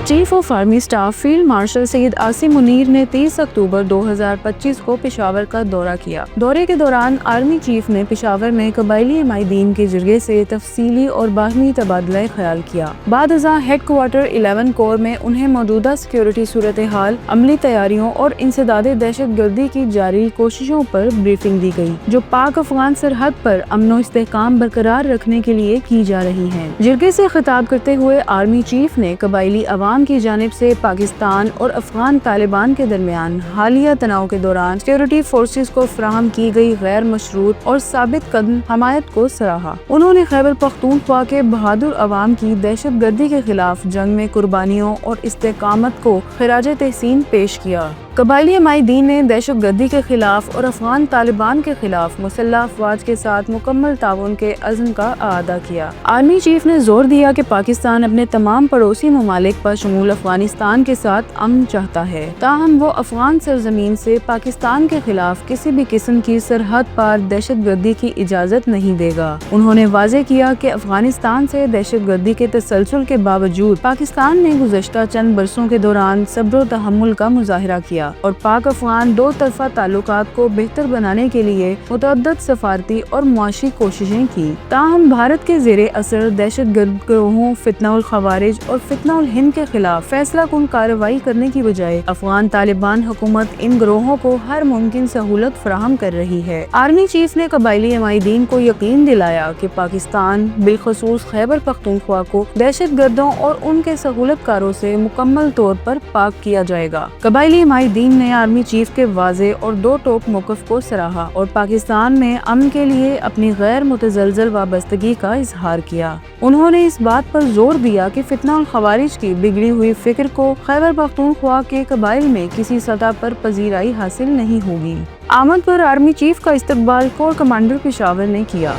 Chief of army staff field marshal Syed Asim Munir نے 30 اکتوبر 2025 کو پشاور کا دورہ کیا۔ دورے کے دوران آرمی چیف نے پشاور میں قبائلی عمائدین کے جرگے سے تفصیلی اور باہمی تبادلہ خیال کیا۔ بعد ازاں ہیڈ کوارٹر 11 کور میں انہیں موجودہ سیکیورٹی صورتحال، عملی تیاریوں اور انسداد دہشت گردی کی جاری کوششوں پر بریفنگ دی گئی، جو پاک افغان سرحد پر امن و استحکام برقرار رکھنے کے لیے کی جا رہی ہیں۔ جرگے سے خطاب کرتے ہوئے آرمی چیف نے قبائلی عوام کی جانب سے پاکستان اور افغان طالبان کے درمیان حالیہ تناؤ کے دوران سیکیورٹی فورسز کو فراہم کی گئی غیر مشروط اور ثابت قدم حمایت کو سراہا۔ انہوں نے خیبر پختونخوا کے بہادر عوام کی دہشت گردی کے خلاف جنگ میں قربانیوں اور استقامت کو خراج تحسین پیش کیا۔ قبائلی عمائدین نے دہشت گردی کے خلاف اور افغان طالبان کے خلاف مسلح افواج کے ساتھ مکمل تعاون کے عزم کا اعادہ کیا۔ آرمی چیف نے زور دیا کہ پاکستان اپنے تمام پڑوسی ممالک بشمول افغانستان کے ساتھ امن چاہتا ہے، تاہم وہ افغان سرزمین سے پاکستان کے خلاف کسی بھی قسم کی سرحد پار دہشت گردی کی اجازت نہیں دے گا۔ انہوں نے واضح کیا کہ افغانستان سے دہشت گردی کے تسلسل کے باوجود پاکستان نے گزشتہ چند برسوں کے دوران صبر و تحمل کا مظاہرہ کیا اور پاک افغان دو طرفہ تعلقات کو بہتر بنانے کے لیے متعدد سفارتی اور معاشی کوششیں کی۔ تاہم بھارت کے زیر اثر دہشت گرد گروہوں فتنہ الخوارج اور فتنہ الہند کے خلاف فیصلہ کن کارروائی کرنے کی بجائے افغان طالبان حکومت ان گروہوں کو ہر ممکن سہولت فراہم کر رہی ہے۔ آرمی چیف نے قبائلی عمائدین کو یقین دلایا کہ پاکستان بالخصوص خیبر پختونخوا کو دہشت گردوں اور ان کے سہولت کاروں سے مکمل طور پر پاک کیا جائے گا۔ قبائلی عمائدین نے آرمی چیف کے واضح اور دو ٹوک موقف کو سراہا اور پاکستان میں امن کے لیے اپنی غیر متزلزل وابستگی کا اظہار کیا۔ انہوں نے اس بات پر زور دیا کہ فتنہ الخوارج کی بگڑی ہوئی فکر کو خیبر پختونخوا کے قبائل میں کسی سطح پر پذیرائی حاصل نہیں ہوگی۔ آمد پر آرمی چیف کا استقبال کور کمانڈر پشاور نے کیا۔